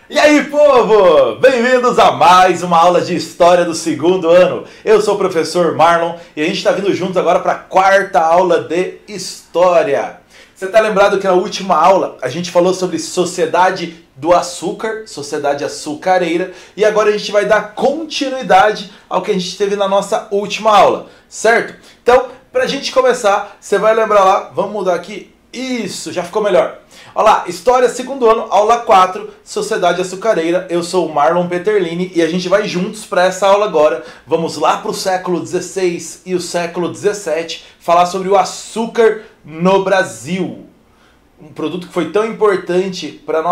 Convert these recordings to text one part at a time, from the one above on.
E aí, povo! Bem-vindos a mais uma aula de História do segundo ano. Eu sou o professor Marlon e a gente está vindo juntos agora para a quarta aula de História. Você está lembrado que na última aula a gente falou sobre Sociedade do Açúcar, Sociedade Açucareira, e agora a gente vai dar continuidade ao que a gente teve na nossa última aula, certo? Então, para a gente começar, você vai lembrar lá, vamos mudar aqui, isso, já ficou melhor. Olha lá, História, segundo ano, aula 4, Sociedade Açucareira. Eu sou o Marlon Peterlini e a gente vai juntos para essa aula agora. Vamos lá para o século XVI e o século XVII, falar sobre o açúcar no Brasil. Um produto que foi tão importante para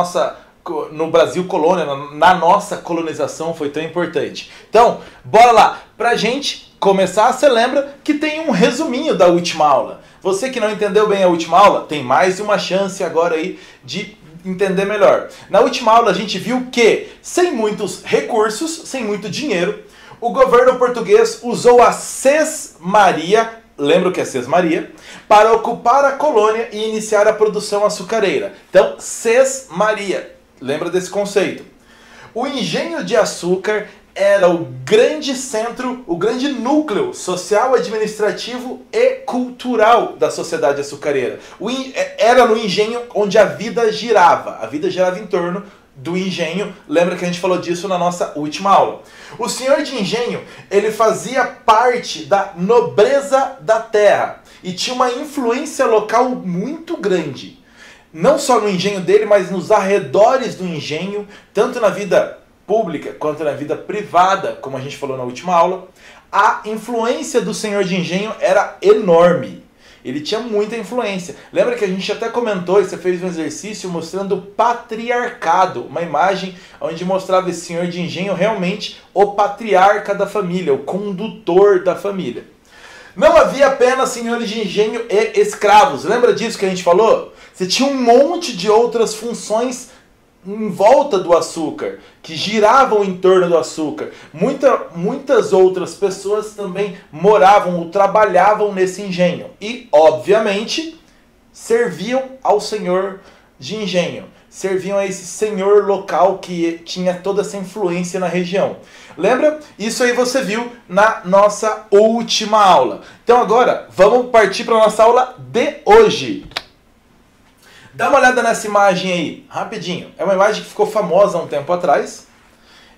no Brasil colônia, na nossa colonização foi tão importante. Então, bora lá. Pra gente começar, você lembra que tem um resuminho da última aula. Você que não entendeu bem a última aula, tem mais uma chance agora aí de entender melhor. Na última aula a gente viu que, sem muitos recursos, sem muito dinheiro, o governo português usou a sesmaria, lembra o que é sesmaria? Para ocupar a colônia e iniciar a produção açucareira. Então, sesmaria, lembra desse conceito? O engenho de açúcar era o grande centro, o grande núcleo social, administrativo e cultural da sociedade açucareira. Era no engenho onde a vida girava em torno do engenho. Lembra que a gente falou disso na nossa última aula. O senhor de engenho, ele fazia parte da nobreza da terra e tinha uma influência local muito grande. Não só no engenho dele, mas nos arredores do engenho, tanto na vida pública quanto na vida privada, como a gente falou na última aula. A influência do senhor de engenho era enorme. Ele tinha muita influência. Lembra que a gente até comentou, e você fez um exercício mostrando o patriarcado, uma imagem onde mostrava esse senhor de engenho realmente o patriarca da família, o condutor da família. Não havia apenas senhores de engenho e escravos. Lembra disso que a gente falou? Você tinha um monte de outras funções em volta do açúcar, que giravam em torno do açúcar. Muitas outras pessoas também moravam ou trabalhavam nesse engenho. E, obviamente, serviam ao senhor de engenho. Serviam a esse senhor local que tinha toda essa influência na região. Lembra? Isso aí você viu na nossa última aula. Então agora, vamos partir para a nossa aula de hoje. Dá uma olhada nessa imagem aí, rapidinho. É uma imagem que ficou famosa há um tempo atrás.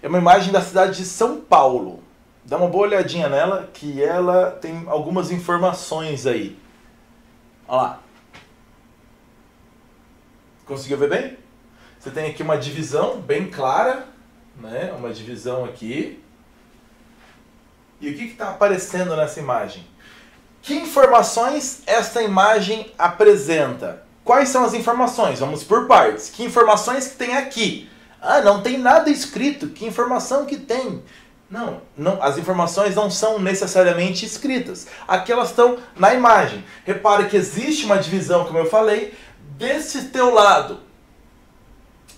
É uma imagem da cidade de São Paulo. Dá uma boa olhadinha nela, que ela tem algumas informações aí. Olha lá. Conseguiu ver bem? Você tem aqui uma divisão bem clara, né? Uma divisão aqui. E o que está aparecendo nessa imagem? Que informações esta imagem apresenta? Quais são as informações? Vamos por partes. Que informações que tem aqui? Ah, não tem nada escrito. Que informação que tem? Não, as informações não são necessariamente escritas. Aqui elas estão na imagem. Repare que existe uma divisão, como eu falei, desse teu lado.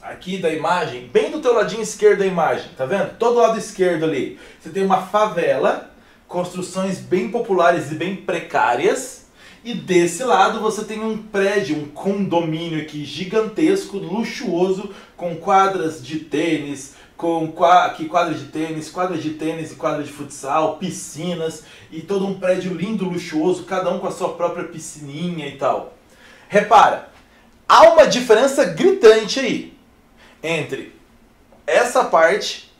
Aqui da imagem, bem do teu ladinho esquerdo da imagem. Tá vendo? Todo lado esquerdo ali. Você tem uma favela, construções bem populares e bem precárias. E desse lado você tem um prédio, um condomínio aqui gigantesco, luxuoso, com quadras de tênis, quadras de tênis e quadra de futsal, piscinas, e todo um prédio lindo, luxuoso, cada um com a sua própria piscininha e tal. Repara, há uma diferença gritante aí entre essa parte,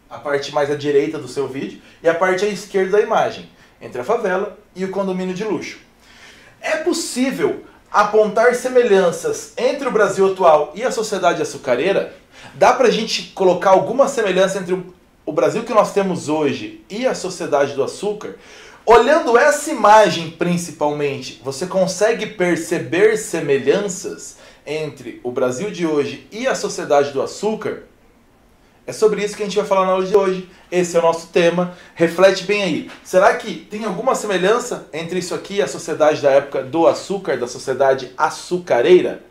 a parte mais à direita do seu vídeo, e a parte à esquerda da imagem, entre a favela e o condomínio de luxo. É possível apontar semelhanças entre o Brasil atual e a sociedade açucareira? Dá pra gente colocar alguma semelhança entre o Brasil que nós temos hoje e a sociedade do açúcar? Olhando essa imagem principalmente, você consegue perceber semelhanças entre o Brasil de hoje e a sociedade do açúcar? É sobre isso que a gente vai falar na aula de hoje. Esse é o nosso tema. Reflete bem aí. Será que tem alguma semelhança entre isso aqui e a sociedade da época do açúcar, da sociedade açucareira?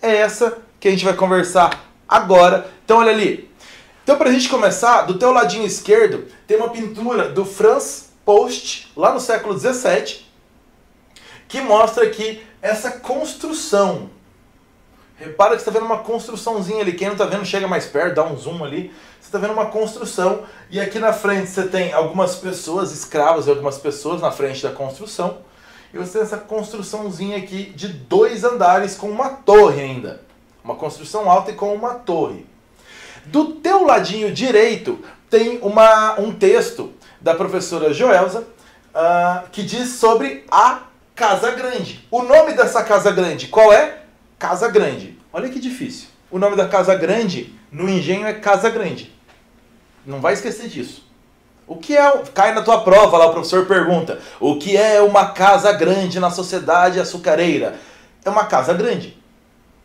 É essa que a gente vai conversar agora. Então olha ali. Então para a gente começar, do teu ladinho esquerdo tem uma pintura do Franz post lá no século XVII que mostra aqui essa construção. Repara que você está vendo uma construçãozinha ali. Quem não está vendo, chega mais perto, dá um zoom ali. Você está vendo uma construção. E aqui na frente você tem algumas pessoas, escravos e algumas pessoas na frente da construção. E você tem essa construçãozinha aqui de 2 andares com uma torre ainda. Uma construção alta e com uma torre. Do teu ladinho direito tem um texto da professora Joelza que diz sobre a Casa Grande. O nome dessa Casa Grande qual é? Casa Grande. Olha que difícil. O nome da Casa Grande no engenho é Casa Grande. Não vai esquecer disso. O que é... Cai na tua prova lá, o professor pergunta. O que é uma casa grande na sociedade açucareira? É uma casa grande.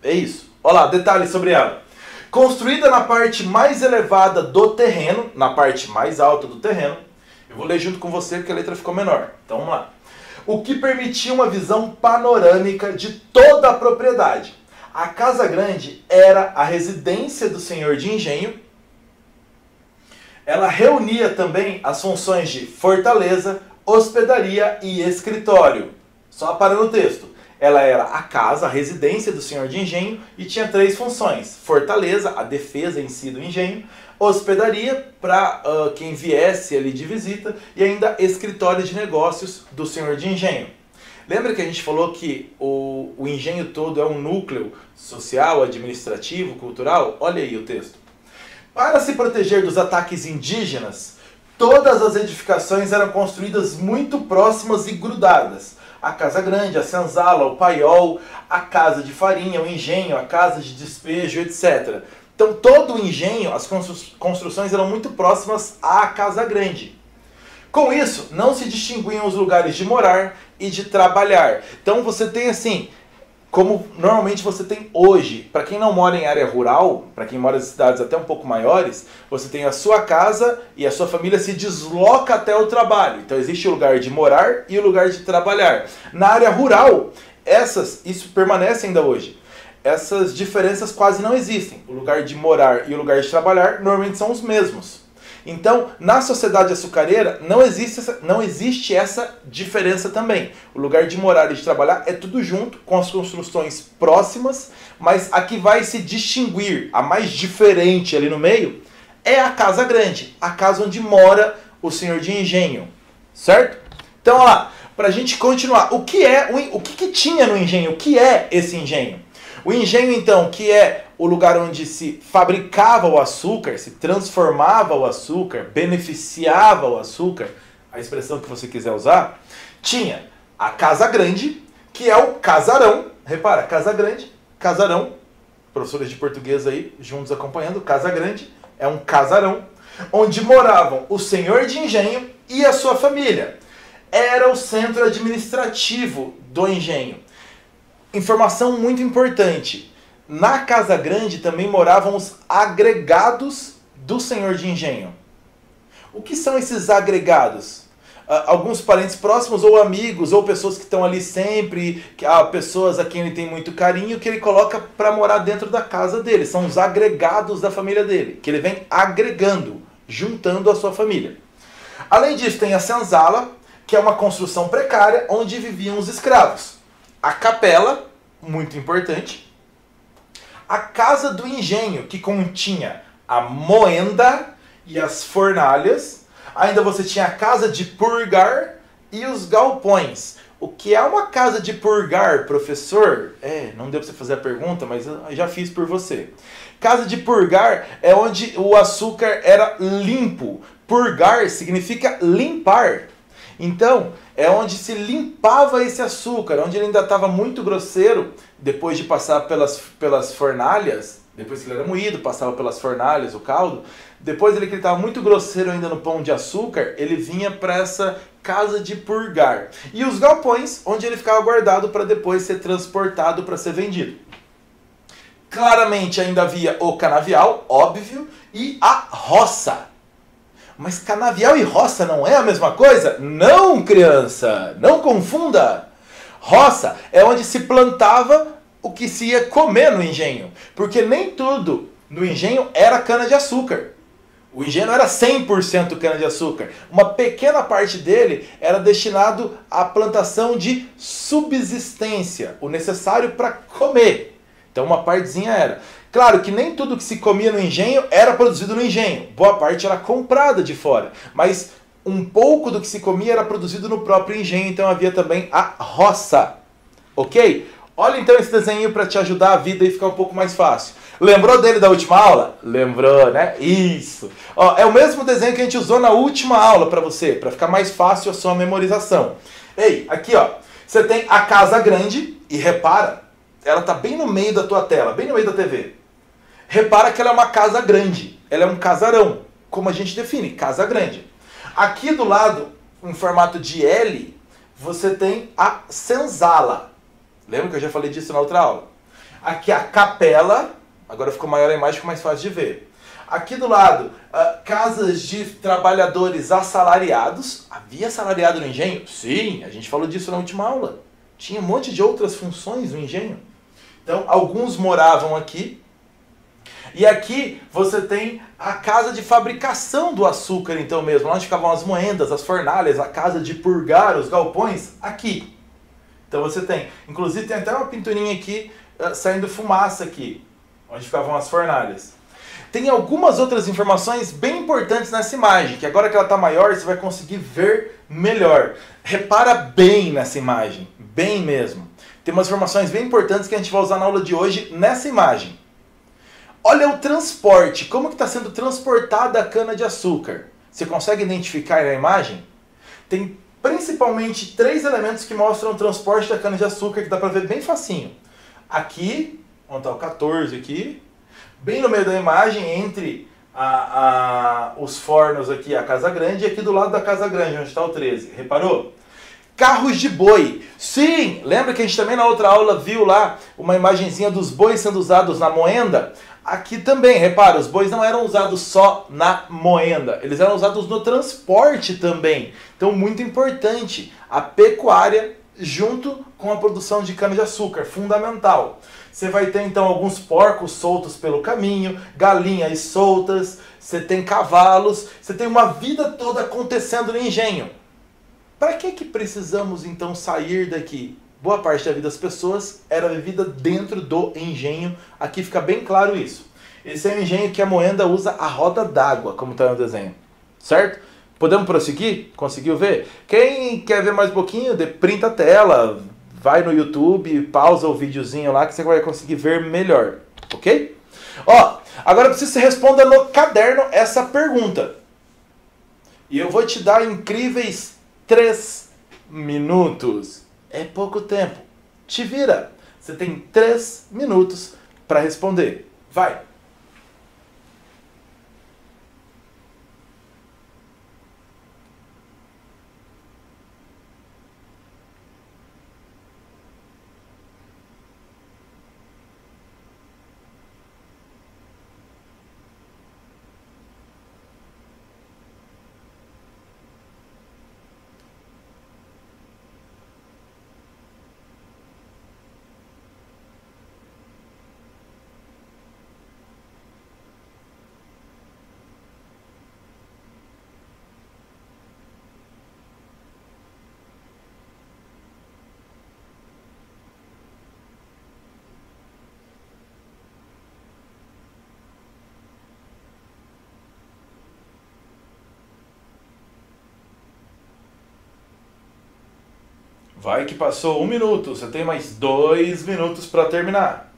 É isso. Olha lá, detalhes sobre ela. Construída na parte mais elevada do terreno, na parte mais alta do terreno. Eu vou ler junto com você porque a letra ficou menor. Então vamos lá. O que permitia uma visão panorâmica de toda a propriedade. A Casa Grande era a residência do senhor de engenho. Ela reunia também as funções de fortaleza, hospedaria e escritório. Só parando o texto. Ela era a casa, a residência do senhor de engenho e tinha 3 funções. Fortaleza, a defesa em si do engenho. Hospedaria, para quem viesse ali de visita. E ainda escritório de negócios do senhor de engenho. Lembra que a gente falou que o engenho todo é um núcleo social, administrativo, cultural? Olha aí o texto. Para se proteger dos ataques indígenas, todas as edificações eram construídas muito próximas e grudadas. A Casa Grande, a senzala, o paiol, a casa de farinha, o engenho, a casa de despejo, etc. Então todo o engenho, as construções eram muito próximas à Casa Grande. Com isso, não se distinguiam os lugares de morar e de trabalhar. Então você tem assim, como normalmente você tem hoje, para quem não mora em área rural, para quem mora em cidades até um pouco maiores, você tem a sua casa e a sua família se desloca até o trabalho. Então existe o lugar de morar e o lugar de trabalhar. Na área rural, isso permanece ainda hoje. Essas diferenças quase não existem. O lugar de morar e o lugar de trabalhar normalmente são os mesmos. Então, na sociedade açucareira, não existe essa diferença também. O lugar de morar e de trabalhar é tudo junto, com as construções próximas, mas a que vai se distinguir, a mais diferente ali no meio, é a Casa Grande, a casa onde mora o senhor de engenho, certo? Então, olha lá, para a gente continuar, o que tinha no engenho? O que é esse engenho? O engenho, então, que é o lugar onde se fabricava o açúcar, se transformava o açúcar, beneficiava o açúcar, a expressão que você quiser usar, tinha a Casa Grande, que é o casarão. Repara, Casa Grande, casarão, professores de português aí, juntos acompanhando, Casa Grande é um casarão, onde moravam o senhor de engenho e a sua família. Era o centro administrativo do engenho. Informação muito importante. Na Casa Grande também moravam os agregados do senhor de engenho. O que são esses agregados? Alguns parentes próximos ou amigos ou pessoas que estão ali sempre, pessoas a quem ele tem muito carinho, que ele coloca para morar dentro da casa dele. São os agregados da família dele, que ele vem agregando, juntando a sua família. Além disso, tem a senzala, que é uma construção precária onde viviam os escravos. A capela, muito importante. A casa do engenho, que continha a moenda e as fornalhas. Ainda você tinha a casa de purgar e os galpões. O que é uma casa de purgar, professor? Não deu para você fazer a pergunta, mas eu já fiz por você. Casa de purgar é onde o açúcar era limpo. Purgar significa limpar. Então, é onde se limpava esse açúcar, onde ele ainda estava muito grosseiro, depois de passar pelas fornalhas, depois que ele era moído, passava pelas fornalhas, o caldo, depois ele que ele estava muito grosseiro ainda no pão de açúcar, ele vinha para essa casa de purgar. E os galpões, onde ele ficava guardado para depois ser transportado para ser vendido. Claramente ainda havia o canavial, óbvio, e a roça. Mas canavial e roça não é a mesma coisa? Não, criança! Não confunda! Roça é onde se plantava o que se ia comer no engenho. Porque nem tudo no engenho era cana-de-açúcar. O engenho não era 100% cana-de-açúcar. Uma pequena parte dele era destinado à plantação de subsistência, o necessário para comer. Então uma partezinha era. Claro que nem tudo que se comia no engenho era produzido no engenho. Boa parte era comprada de fora. Mas um pouco do que se comia era produzido no próprio engenho. Então havia também a roça. Ok? Olha então esse desenho para te ajudar a vida e ficar um pouco mais fácil. Lembrou dele da última aula? Lembrou, né? Isso. Ó, é o mesmo desenho que a gente usou na última aula para você, para ficar mais fácil a sua memorização. Ei, aqui ó, você tem a casa grande e repara, ela tá bem no meio da tua tela, bem no meio da TV. Repara que ela é uma casa grande, ela é um casarão, como a gente define, casa grande. Aqui do lado, em formato de L, você tem a senzala. Lembra que eu já falei disso na outra aula? Aqui a capela, agora ficou maior a imagem, ficou mais fácil de ver. Aqui do lado, casas de trabalhadores assalariados. Havia assalariado no engenho? Sim, a gente falou disso na última aula. Tinha um monte de outras funções no engenho. Então, alguns moravam aqui. E aqui você tem a casa de fabricação do açúcar, então mesmo. Lá onde ficavam as moendas, as fornalhas, a casa de purgar os galpões, aqui. Então você tem, inclusive tem até uma pinturinha aqui, saindo fumaça aqui, onde ficavam as fornalhas. Tem algumas outras informações bem importantes nessa imagem, que agora que ela está maior, você vai conseguir ver melhor. Repara bem nessa imagem, bem mesmo. Tem umas informações bem importantes que a gente vai usar na aula de hoje nessa imagem. Olha o transporte, como que está sendo transportada a cana-de-açúcar. Você consegue identificar na imagem? Tem principalmente 3 elementos que mostram o transporte da cana-de-açúcar, que dá para ver bem facinho. Aqui, onde está o 14 aqui, bem no meio da imagem, entre os fornos aqui, a Casa Grande, e aqui do lado da Casa Grande, onde está o 13. Reparou? Carros de boi. Sim! Lembra que a gente também na outra aula viu lá uma imagenzinha dos bois sendo usados na moenda? Aqui também, repara, os bois não eram usados só na moenda, eles eram usados no transporte também. Então, muito importante, a pecuária junto com a produção de cana-de-açúcar, fundamental. Você vai ter então alguns porcos soltos pelo caminho, galinhas soltas, você tem cavalos, você tem uma vida toda acontecendo no engenho. Para que precisamos então sair daqui? Boa parte da vida das pessoas era vivida dentro do engenho. Aqui fica bem claro isso. Esse é o engenho que a moenda usa a roda d'água, como está no desenho. Certo? Podemos prosseguir? Conseguiu ver? Quem quer ver mais um pouquinho, printa a tela, vai no YouTube, pausa o videozinho lá que você vai conseguir ver melhor. Ok? Ó, agora eu preciso que você responda no caderno essa pergunta. E eu vou te dar incríveis 3 minutos. É pouco tempo. Te vira. Você tem 3 minutos para responder. Vai. Vai que passou 1 minuto. Você tem mais 2 minutos para terminar.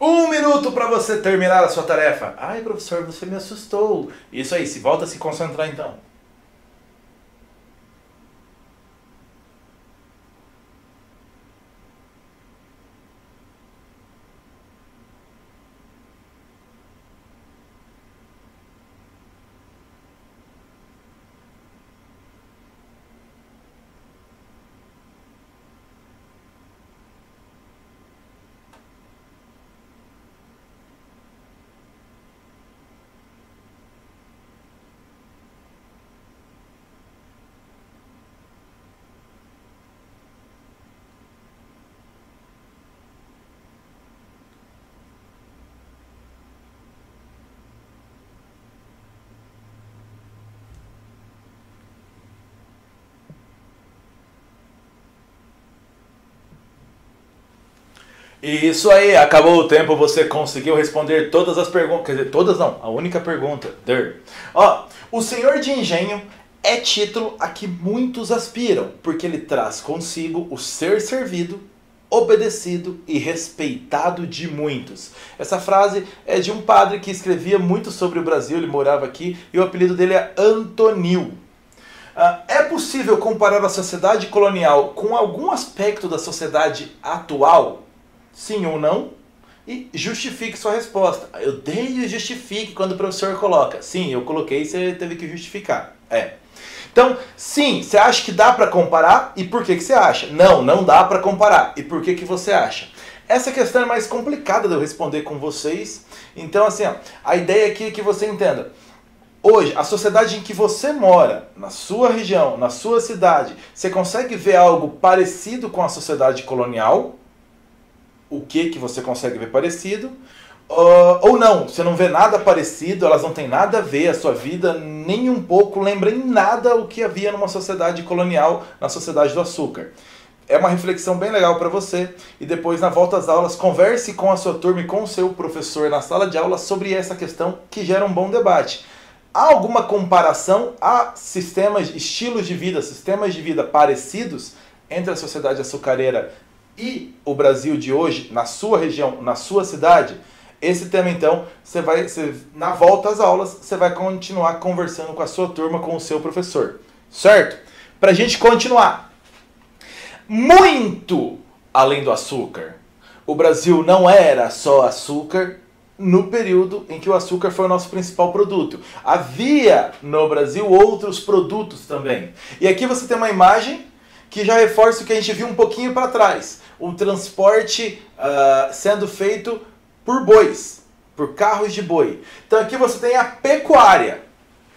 Um minuto para você terminar a sua tarefa. Ai, professor, você me assustou. Isso aí, volta a se concentrar então. Isso aí, acabou o tempo, você conseguiu responder todas as perguntas, quer dizer, todas não, a única pergunta. Ó, o senhor de engenho é título a que muitos aspiram, porque ele traz consigo o ser servido, obedecido e respeitado de muitos. Essa frase é de um padre que escrevia muito sobre o Brasil, ele morava aqui, e o apelido dele é Antonil. É possível comparar a sociedade colonial com algum aspecto da sociedade atual? Sim ou não? E justifique sua resposta. Eu dei e justifique quando o professor coloca. Sim, eu coloquei e você teve que justificar. Então, sim, você acha que dá para comparar? E por que você acha? Não, não dá para comparar. E por que você acha? Essa questão é mais complicada de eu responder com vocês. Então, assim, ó, a ideia aqui é que você entenda. Hoje, a sociedade em que você mora, na sua região, na sua cidade, você consegue ver algo parecido com a sociedade colonial? O que você consegue ver parecido? Ou não, você não vê nada parecido, elas não têm nada a ver, a sua vida nem um pouco lembra em nada o que havia numa sociedade colonial, na sociedade do açúcar. É uma reflexão bem legal para você, e depois na volta às aulas converse com a sua turma e com o seu professor na sala de aula sobre essa questão que gera um bom debate. Há alguma comparação a sistemas, estilos de vida, sistemas de vida parecidos entre a sociedade açucareira e o Brasil de hoje, na sua região, na sua cidade? Esse tema, então, na volta às aulas, você vai continuar conversando com a sua turma, com o seu professor. Certo? Para a gente continuar. Muito além do açúcar. O Brasil não era só açúcar no período em que o açúcar foi o nosso principal produto. Havia no Brasil outros produtos também. E aqui você tem uma imagem que já reforça o que a gente viu um pouquinho para trás. O transporte sendo feito por bois, por carros de boi. Então aqui você tem a pecuária.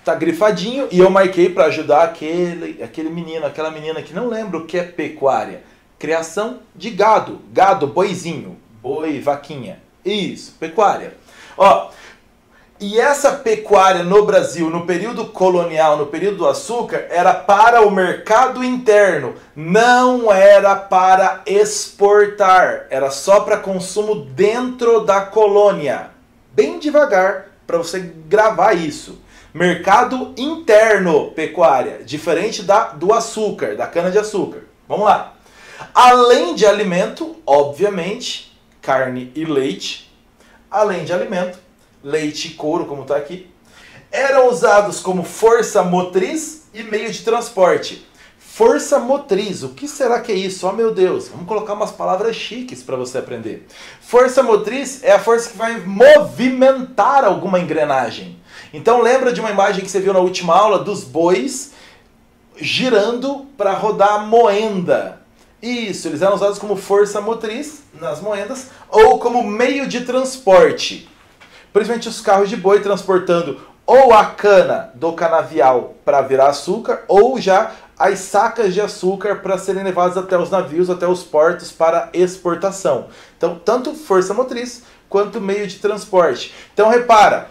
Tá grifadinho e eu marquei para ajudar aquele menino, aquela menina que não lembra o que é pecuária. Criação de gado, boizinho, boi, vaquinha. Isso, pecuária. Ó, e essa pecuária no Brasil, no período colonial, no período do açúcar, era para o mercado interno, não era para exportar, era só para consumo dentro da colônia. Bem devagar para você gravar isso. Mercado interno, pecuária, diferente do açúcar, da cana-de-açúcar. Vamos lá. Além de alimento, obviamente, carne e leite, além de alimento, leite e couro, como está aqui, eram usados como força motriz e meio de transporte. Força motriz, o que será que é isso? Oh meu Deus, vamos colocar umas palavras chiques para você aprender. Força motriz é a força que vai movimentar alguma engrenagem. Então lembra de uma imagem que você viu na última aula dos bois girando para rodar a moenda. Isso, eles eram usados como força motriz nas moendas ou como meio de transporte. Principalmente os carros de boi transportando ou a cana do canavial para virar açúcar ou já as sacas de açúcar para serem levadas até os navios, até os portos para exportação. Então, tanto força motriz quanto meio de transporte. Então, repara,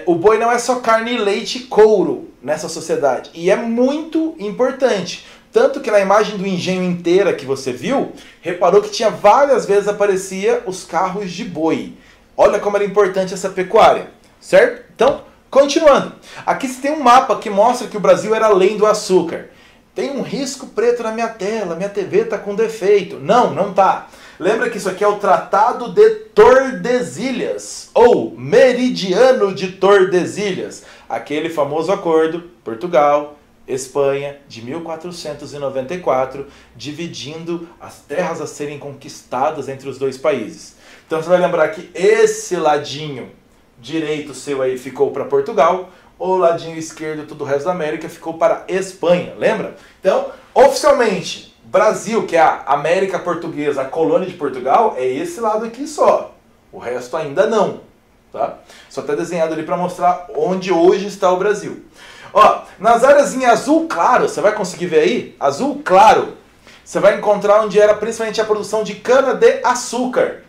o boi não é só carne, leite e couro nessa sociedade. E é muito importante. Tanto que na imagem do engenho inteira que você viu, reparou que tinha várias vezes aparecia os carros de boi. Olha como era importante essa pecuária, certo? Então, continuando. Aqui você tem um mapa que mostra que o Brasil era além do açúcar. Tem um risco preto na minha tela, minha TV está com defeito. Não, não tá. Lembra que isso aqui é o Tratado de Tordesilhas, ou Meridiano de Tordesilhas, aquele famoso acordo Portugal, Espanha, de 1494, dividindo as terras a serem conquistadas entre os dois países. Então você vai lembrar que esse ladinho direito seu aí ficou para Portugal, o ladinho esquerdo, todo o resto da América, ficou para Espanha, lembra? Então, oficialmente, Brasil, que é a América Portuguesa, a colônia de Portugal, é esse lado aqui só. O resto ainda não, tá? Só está desenhado ali para mostrar onde hoje está o Brasil. Ó, nas áreas em azul claro, você vai conseguir ver aí? Azul claro, você vai encontrar onde era principalmente a produção de cana-de-açúcar.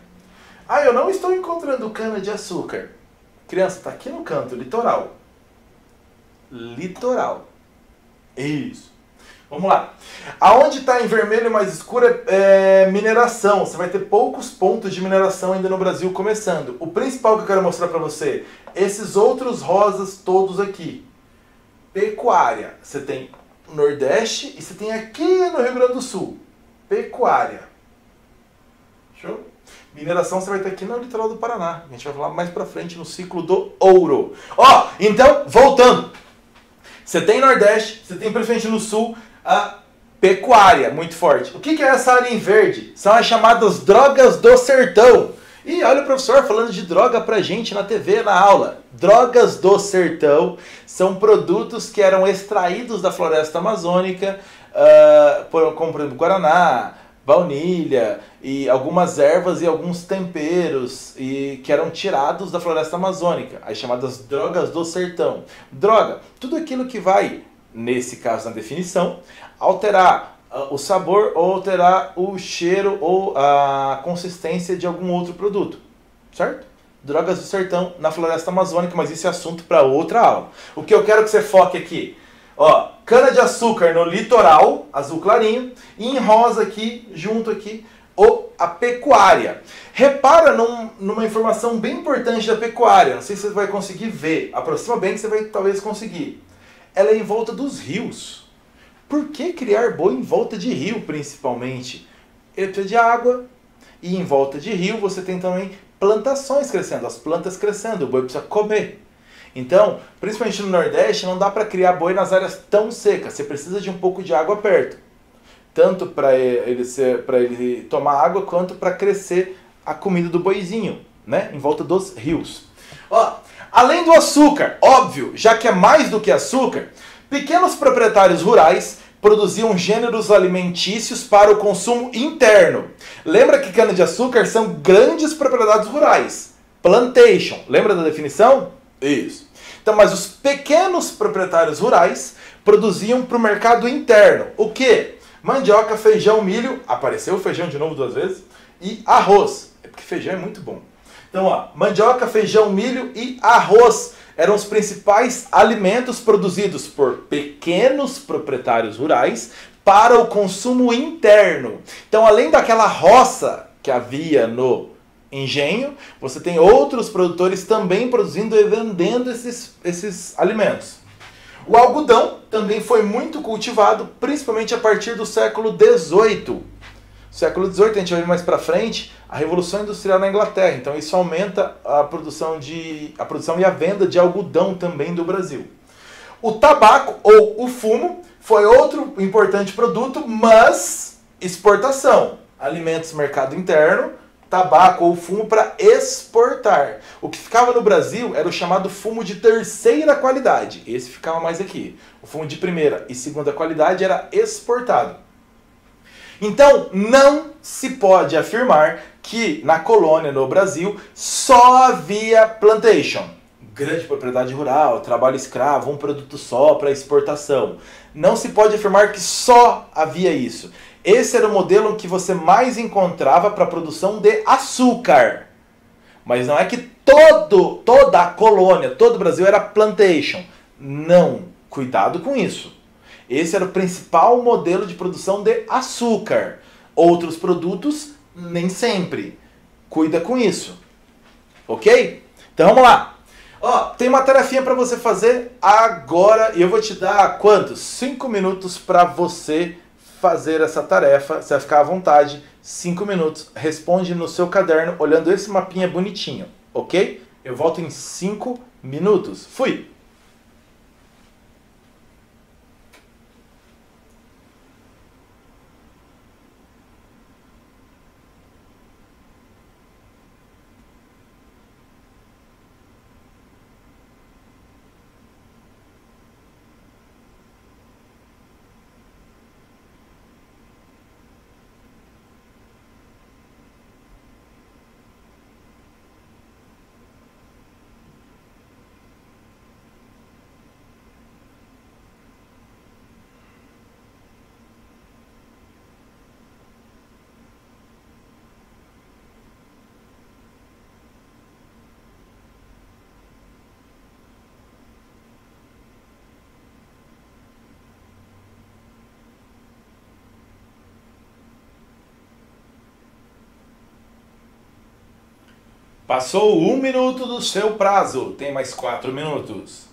Ah, eu não estou encontrando cana-de-açúcar. Criança, está aqui no canto, litoral. Litoral. Isso. Vamos lá. Aonde está em vermelho mais escuro é mineração. Você vai ter poucos pontos de mineração ainda no Brasil começando. O principal que eu quero mostrar para você, esses outros rosas todos aqui. Pecuária. Você tem no Nordeste e você tem aqui no Rio Grande do Sul. Pecuária. Show? Mineração você vai ter aqui no litoral do Paraná. A gente vai falar mais pra frente no ciclo do ouro. Ó, então, voltando. Você tem Nordeste, você tem principalmente no Sul, a pecuária muito forte. O que é essa área em verde? São as chamadas drogas do sertão. E olha o professor falando de droga pra gente na TV, na aula. Drogas do sertão são produtos que eram extraídos da floresta amazônica, como por exemplo guaraná, baunilha e algumas ervas e alguns temperos que eram tirados da floresta amazônica, as chamadas drogas do sertão. Droga, tudo aquilo que vai, nesse caso na definição, alterar o sabor ou alterar o cheiro ou a consistência de algum outro produto, certo? Drogas do sertão na floresta amazônica, mas isso é assunto para outra aula. O que eu quero que você foque aqui, ó, cana-de-açúcar no litoral, azul clarinho, e em rosa aqui, junto aqui, a pecuária. Repara numa informação bem importante da pecuária, não sei se você vai conseguir ver, aproxima bem que você vai talvez conseguir. Ela é em volta dos rios. Por que criar boi em volta de rio, principalmente? Ele precisa de água, e em volta de rio você tem também plantações crescendo, as plantas crescendo, o boi precisa comer. Então, principalmente no Nordeste, não dá para criar boi nas áreas tão secas. Você precisa de um pouco de água perto. Tanto para ele tomar água, quanto para crescer a comida do boizinho, né? Em volta dos rios. Ó, além do açúcar, óbvio, já que é mais do que açúcar, pequenos proprietários rurais produziam gêneros alimentícios para o consumo interno. Lembra que cana-de-açúcar são grandes propriedades rurais. Plantation. Lembra da definição? Isso. Então, mas os pequenos proprietários rurais produziam para o mercado interno. O quê? Mandioca, feijão, milho, apareceu o feijão de novo 2 vezes, e arroz. É porque feijão é muito bom. Então, ó, mandioca, feijão, milho e arroz eram os principais alimentos produzidos por pequenos proprietários rurais para o consumo interno. Então, além daquela roça que havia no engenho, você tem outros produtores também produzindo e vendendo esses alimentos. O algodão também foi muito cultivado, principalmente a partir do século XVIII. Século XVIII, a gente vai ver mais para frente, a Revolução Industrial na Inglaterra. Então isso aumenta a produção e a venda de algodão também do Brasil. O tabaco ou o fumo foi outro importante produto, mas exportação. Alimentos, mercado interno, tabaco ou fumo para exportar. O que ficava no Brasil era o chamado fumo de terceira qualidade. Esse ficava mais aqui. O fumo de primeira e segunda qualidade era exportado. Então, não se pode afirmar que na colônia, no Brasil, só havia plantation. Grande propriedade rural, trabalho escravo, um produto só para exportação. Não se pode afirmar que só havia isso. Esse era o modelo que você mais encontrava para a produção de açúcar. Mas não é que toda a colônia, todo o Brasil era plantation. Não, cuidado com isso. Esse era o principal modelo de produção de açúcar. Outros produtos, nem sempre. Cuida com isso. Ok? Então vamos lá. Ó, tem uma tarefinha para você fazer agora e eu vou te dar quantos? 5 minutos para você fazer essa tarefa, você vai ficar à vontade, 5 minutos, responde no seu caderno olhando esse mapinha bonitinho, ok? Eu volto em 5 minutos. Fui! Passou 1 minuto do seu prazo, tem mais 4 minutos.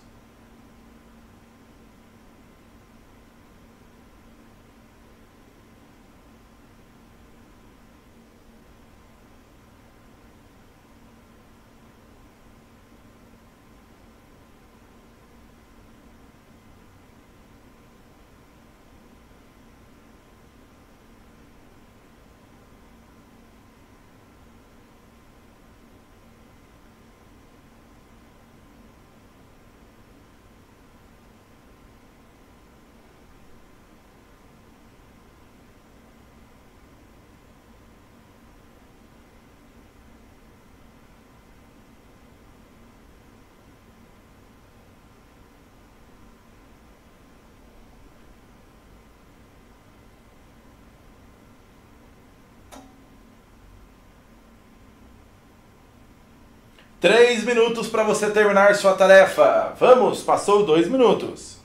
Três minutos para você terminar sua tarefa. Vamos, passou 2 minutos.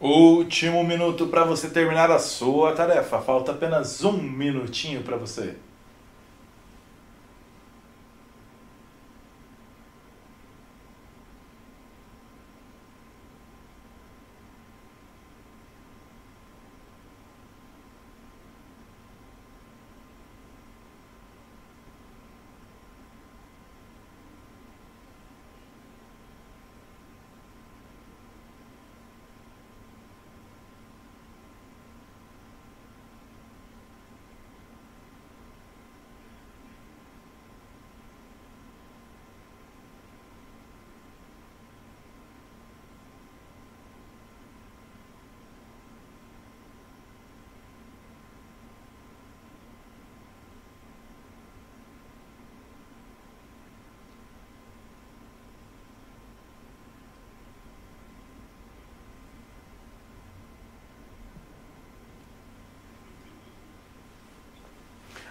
Último minuto para você terminar a sua tarefa. Falta apenas 1 minutinho para você.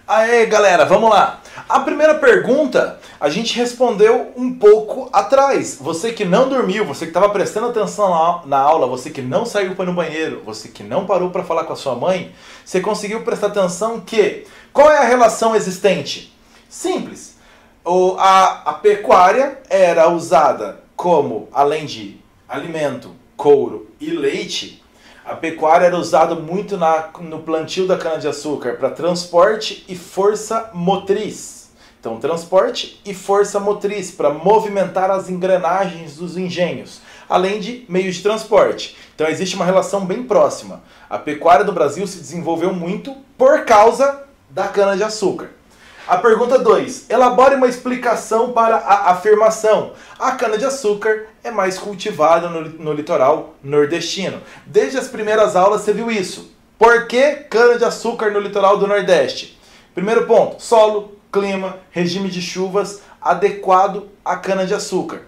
Aê, galera, vamos lá. A primeira pergunta a gente respondeu um pouco atrás. Você que não dormiu, você que estava prestando atenção na aula, você que não saiu para ir no banheiro, você que não parou para falar com a sua mãe, você conseguiu prestar atenção que qual é a relação existente? Simples. A pecuária era usada como, além de alimento, couro e leite, a pecuária era usada muito no plantio da cana-de-açúcar para transporte e força motriz. Então, transporte e força motriz para movimentar as engrenagens dos engenhos, além de meios de transporte. Então, existe uma relação bem próxima. A pecuária do Brasil se desenvolveu muito por causa da cana-de-açúcar. A pergunta 2. Elabore uma explicação para a afirmação. A cana-de-açúcar é mais cultivada no litoral nordestino. Desde as primeiras aulas você viu isso. Por que cana-de-açúcar no litoral do Nordeste? Primeiro ponto, solo, clima, regime de chuvas adequado à cana-de-açúcar.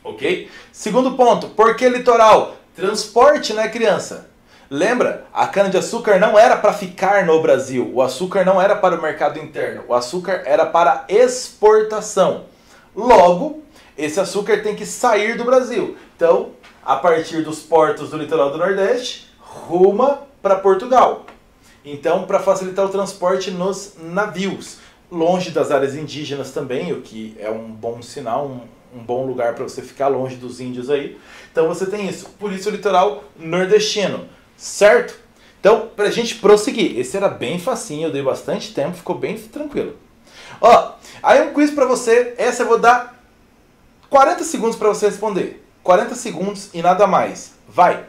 Ok? Segundo ponto, por que litoral? Transporte, né, criança? Lembra? A cana-de-açúcar não era para ficar no Brasil. O açúcar não era para o mercado interno. O açúcar era para exportação. Logo, esse açúcar tem que sair do Brasil. Então, a partir dos portos do litoral do Nordeste, ruma para Portugal. Então, para facilitar o transporte nos navios. Longe das áreas indígenas também, o que é um bom sinal, um bom lugar para você ficar longe dos índios aí. Então, você tem isso. Por isso, o litoral nordestino. Certo? Então, pra gente prosseguir, esse era bem facinho, eu dei bastante tempo, ficou bem tranquilo. Ó, aí um quiz pra você, essa eu vou dar 40 segundos pra você responder. 40 segundos e nada mais. Vai!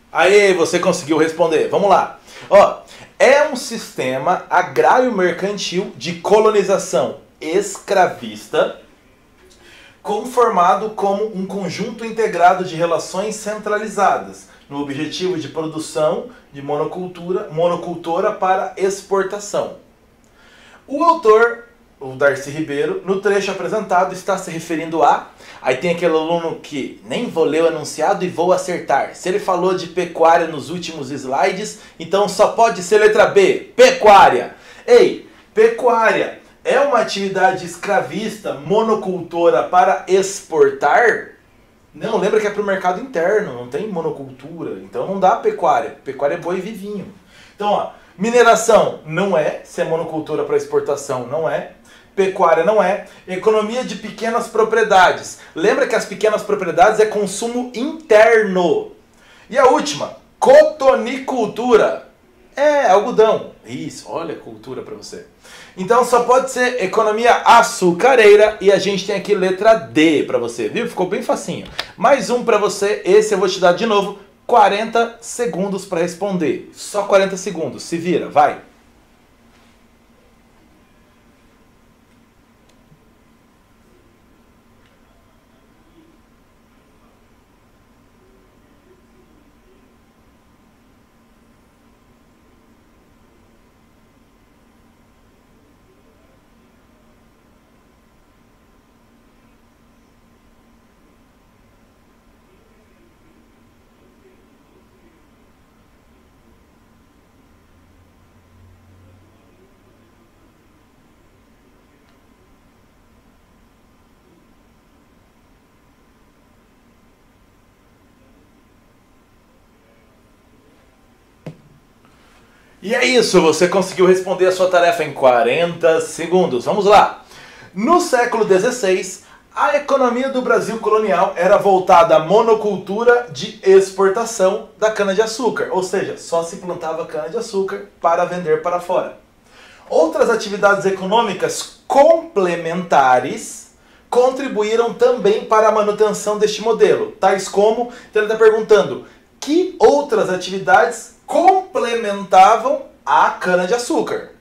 Aí, você conseguiu responder. Vamos lá. Ó, é um sistema agrário-mercantil de colonização escravista conformado como um conjunto integrado de relações centralizadas no objetivo de produção de monocultura para exportação. O autor, o Darcy Ribeiro, no trecho apresentado está se referindo a... Aí tem aquele aluno que nem vou ler o enunciado e vou acertar. Se ele falou de pecuária nos últimos slides, então só pode ser letra B, pecuária. Ei, pecuária é uma atividade escravista monocultora para exportar? Não, lembra que é para o mercado interno, não tem monocultura, então não dá pecuária. Pecuária é boi vivinho. Então, ó, mineração não é, se é monocultura para exportação não é. Pecuária não é. Economia de pequenas propriedades. Lembra que as pequenas propriedades é consumo interno. E a última, cotonicultura. É algodão. Isso, olha a cultura para você. Então só pode ser economia açucareira e a gente tem aqui letra D para você, viu? Ficou bem facinho. Mais um para você, esse eu vou te dar de novo 40 segundos para responder. Só 40 segundos, se vira, vai. E é isso, você conseguiu responder a sua tarefa em 40 segundos. Vamos lá. No século XVI, a economia do Brasil colonial era voltada à monocultura de exportação da cana-de-açúcar, ou seja, só se plantava cana-de-açúcar para vender para fora. Outras atividades econômicas complementares contribuíram também para a manutenção deste modelo, tais como, então ele está perguntando, que outras atividades complementavam a cana-de-açúcar?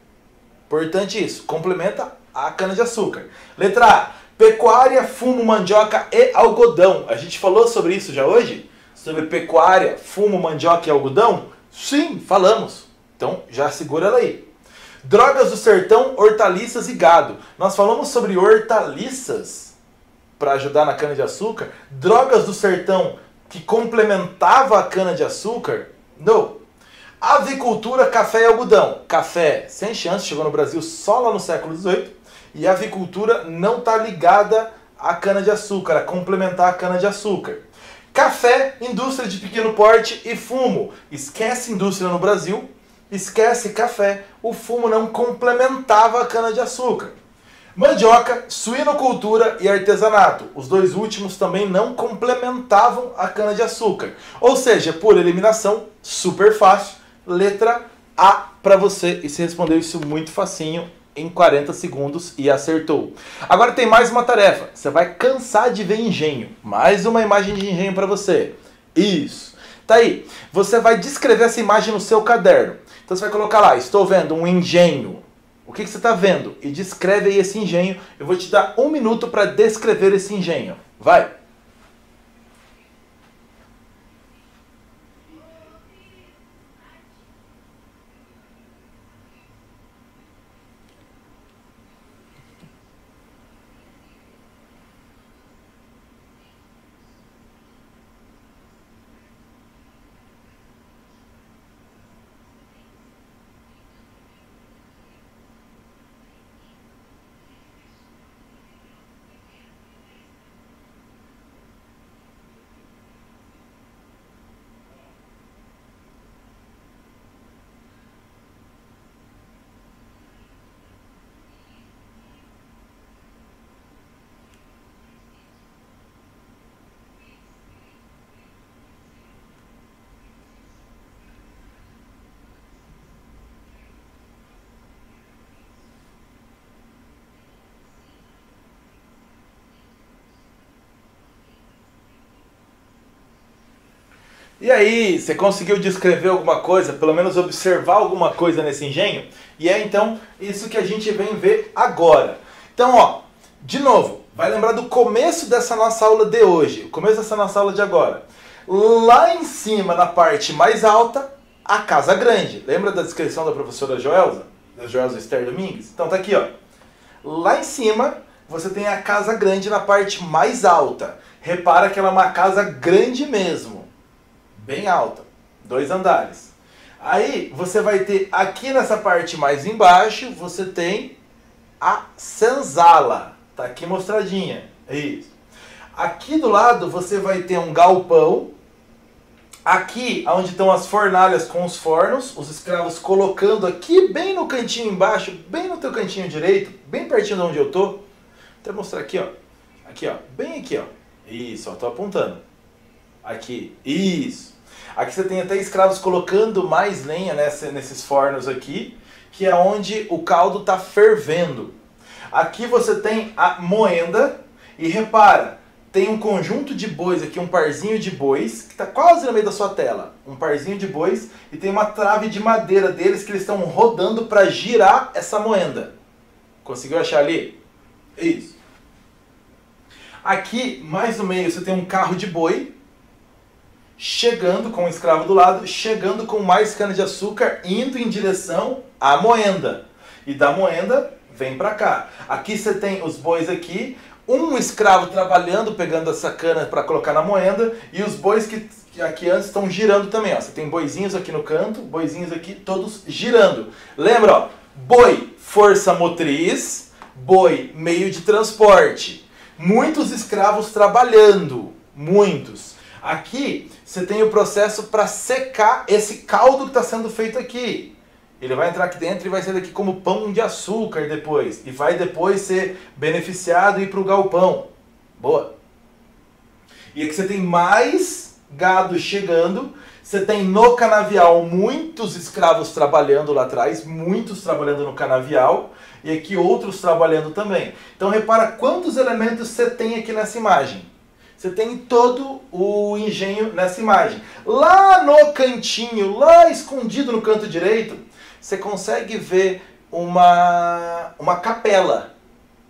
Importante isso, complementa a cana-de-açúcar. Letra A, pecuária, fumo, mandioca e algodão. A gente falou sobre isso já hoje? Sobre pecuária, fumo, mandioca e algodão? Sim, falamos. Então já segura ela aí. Drogas do sertão, hortaliças e gado. Nós falamos sobre hortaliças para ajudar na cana-de-açúcar. Drogas do sertão que complementava a cana-de-açúcar? Não. Avicultura, café e algodão. Café, sem chance, chegou no Brasil só lá no século XVIII. E a avicultura não está ligada à cana-de-açúcar, a complementar a cana-de-açúcar. Café, indústria de pequeno porte e fumo. Esquece indústria no Brasil, esquece café, o fumo não complementava a cana-de-açúcar. Mandioca, suinocultura e artesanato. Os dois últimos também não complementavam a cana-de-açúcar. Ou seja, por eliminação, super fácil, letra A para você. E você respondeu isso muito facinho, em 40 segundos e acertou. Agora tem mais uma tarefa. Você vai cansar de ver engenho. Mais uma imagem de engenho para você. Isso. Tá aí. Você vai descrever essa imagem no seu caderno. Então você vai colocar lá, estou vendo um engenho. O que você está vendo? E descreve aí esse engenho. Eu vou te dar 1 minuto para descrever esse engenho. Vai. E aí, você conseguiu descrever alguma coisa, pelo menos observar alguma coisa nesse engenho? E é então isso que a gente vem ver agora. Então, ó, de novo, vai lembrar do começo dessa nossa aula de hoje, o começo dessa nossa aula de agora. Lá em cima, na parte mais alta, a casa grande. Lembra da descrição da professora Joelza? Da Joelza Esther Domingues? Então tá aqui, ó. Lá em cima, você tem a casa grande na parte mais alta. Repara que ela é uma casa grande mesmo. Bem alta, 2 andares. Aí você vai ter aqui nessa parte mais embaixo, você tem a senzala. Tá aqui mostradinha. É isso. Aqui do lado você vai ter um galpão. Aqui, onde estão as fornalhas com os fornos, os escravos colocando aqui bem no cantinho embaixo, bem no teu cantinho direito, bem pertinho de onde eu tô. Vou até mostrar aqui, ó. Aqui, ó. Bem aqui, ó. Isso, ó. Tô apontando. Aqui. Isso. Aqui você tem até escravos colocando mais lenha nesses fornos aqui, que é onde o caldo está fervendo. Aqui você tem a moenda e repara, tem um conjunto de bois aqui, um parzinho de bois, que está quase no meio da sua tela. Um parzinho de bois e tem uma trave de madeira deles que eles estão rodando para girar essa moenda. Conseguiu achar ali? Isso. Aqui, mais no meio, você tem um carro de boi, chegando com o escravo do lado, chegando com mais cana-de-açúcar, indo em direção à moenda. E da moenda, vem pra cá. Aqui você tem os bois aqui, um escravo trabalhando, pegando essa cana para colocar na moenda, e os bois que aqui antes estão girando também. Ó. Você tem boizinhos aqui no canto, boizinhos aqui, todos girando. Lembra, ó, boi, força motriz, boi, meio de transporte. Muitos escravos trabalhando, muitos. Aqui você tem o processo para secar esse caldo que está sendo feito aqui. Ele vai entrar aqui dentro e vai sair daqui como pão de açúcar depois. E vai depois ser beneficiado e ir para o galpão. Boa. E aqui você tem mais gado chegando. Você tem no canavial muitos escravos trabalhando lá atrás. Muitos trabalhando no canavial. e aqui outros trabalhando também. Então repara quantos elementos você tem aqui nessa imagem. Você tem todo o engenho nessa imagem. Lá no cantinho, lá escondido no canto direito, você consegue ver uma capela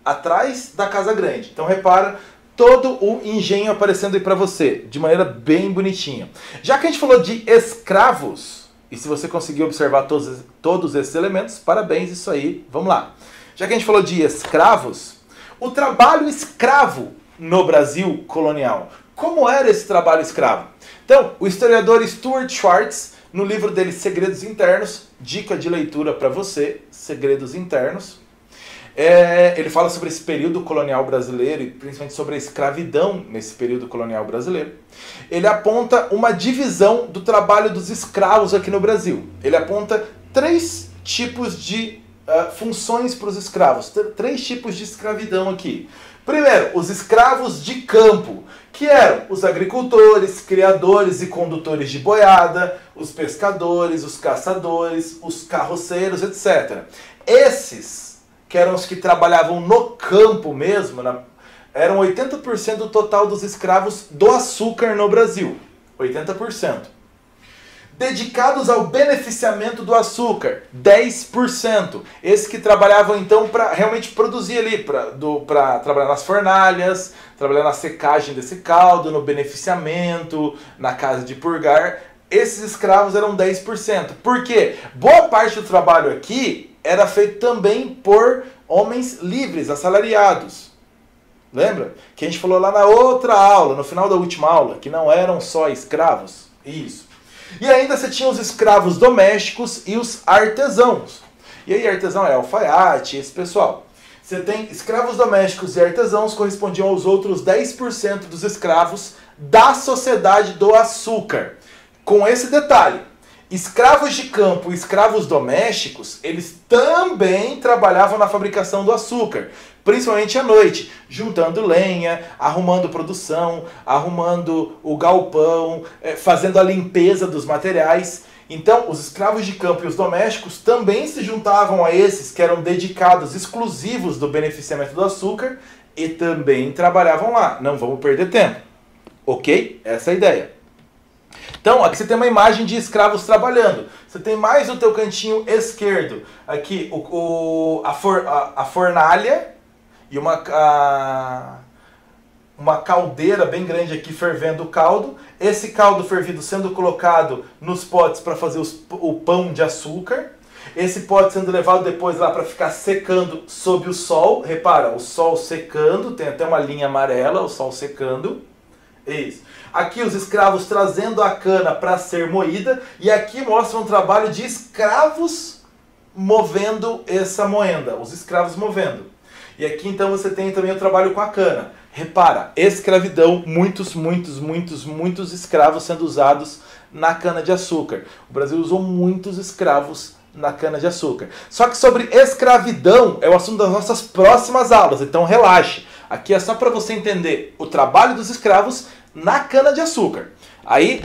atrás da Casa Grande. Então repara todo o engenho aparecendo aí para você, de maneira bem bonitinha. Já que a gente falou de escravos, e se você conseguir observar todos esses elementos, parabéns, isso aí, vamos lá. Já que a gente falou de escravos, o trabalho escravo no Brasil colonial. Como era esse trabalho escravo? Então, o historiador Stuart Schwartz, no livro dele Segredos Internos, dica de leitura para você, Segredos Internos, ele fala sobre esse período colonial brasileiro e principalmente sobre a escravidão nesse período colonial brasileiro. Ele aponta uma divisão do trabalho dos escravos aqui no Brasil. Ele aponta 3 tipos de funções para os escravos, 3 tipos de escravidão aqui. Primeiro, os escravos de campo, que eram os agricultores, criadores e condutores de boiada, os pescadores, os caçadores, os carroceiros, etc. Esses, que eram os que trabalhavam no campo mesmo, eram 80% do total dos escravos do açúcar no Brasil. 80%. Dedicados ao beneficiamento do açúcar, 10%. Esses que trabalhavam então para realmente produzir ali, para trabalhar nas fornalhas, trabalhar na secagem desse caldo, no beneficiamento, na casa de purgar. Esses escravos eram 10%. Por quê? Boa parte do trabalho aqui era feito também por homens livres, assalariados. Lembra? Que a gente falou lá na outra aula, no final da última aula, que não eram só escravos. Isso. E ainda você tinha os escravos domésticos e os artesãos. E aí artesão é alfaiate, esse pessoal. Você tem escravos domésticos e artesãos correspondiam aos outros 10% dos escravos da sociedade do açúcar. Com esse detalhe, escravos de campo e escravos domésticos, eles também trabalhavam na fabricação do açúcar. Principalmente à noite, juntando lenha, arrumando produção, arrumando o galpão, fazendo a limpeza dos materiais. Então, os escravos de campo e os domésticos também se juntavam a esses que eram dedicados, exclusivos do beneficiamento do açúcar e também trabalhavam lá. Não vamos perder tempo. Ok? Essa é a ideia. Então, aqui você tem uma imagem de escravos trabalhando. Você tem mais no teu cantinho esquerdo aqui a fornalha e uma caldeira bem grande aqui fervendo o caldo. Esse caldo fervido sendo colocado nos potes para fazer o pão de açúcar. Esse pote sendo levado depois lá para ficar secando sob o sol. Repara, o sol secando, tem até uma linha amarela, o sol secando. Isso. Aqui os escravos trazendo a cana para ser moída. E aqui mostra um trabalho de escravos movendo essa moenda. Os escravos movendo. E aqui então você tem também o trabalho com a cana. Repara, escravidão, muitos escravos sendo usados na cana-de-açúcar. O Brasil usou muitos escravos na cana-de-açúcar. Só que sobre escravidão é o assunto das nossas próximas aulas, então relaxe. Aqui é só para você entender o trabalho dos escravos na cana-de-açúcar. Aí,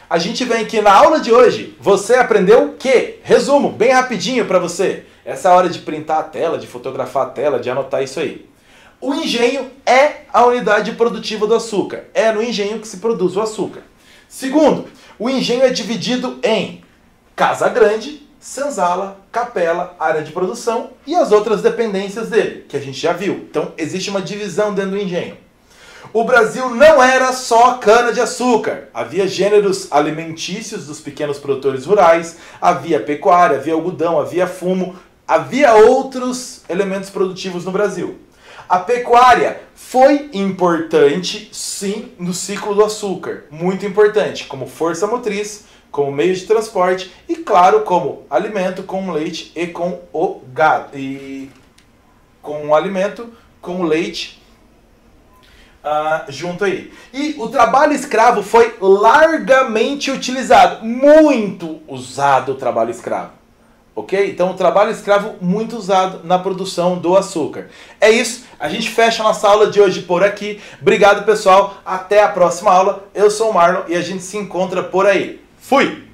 a gente vem aqui na aula de hoje, você aprendeu o quê? Resumo, bem rapidinho para você. Essa é a hora de printar a tela, de fotografar a tela, de anotar isso aí. O engenho é a unidade produtiva do açúcar. É no engenho que se produz o açúcar. Segundo, o engenho é dividido em Casa Grande, senzala, capela, área de produção e as outras dependências dele, que a gente já viu. Então, existe uma divisão dentro do engenho. O Brasil não era só cana-de-açúcar. Havia gêneros alimentícios dos pequenos produtores rurais, havia pecuária, havia algodão, havia fumo, havia outros elementos produtivos no Brasil. A pecuária foi importante, sim, no ciclo do açúcar. Muito importante, como força motriz, como meio de transporte e, claro, como alimento, com leite e com o gado. E com o alimento, com o leite junto aí. E o trabalho escravo foi largamente utilizado. Muito usado o trabalho escravo. Ok? Então o trabalho escravo muito usado na produção do açúcar. É isso. A gente fecha a nossa aula de hoje por aqui. Obrigado, pessoal. Até a próxima aula. Eu sou o Marlon e a gente se encontra por aí. Fui!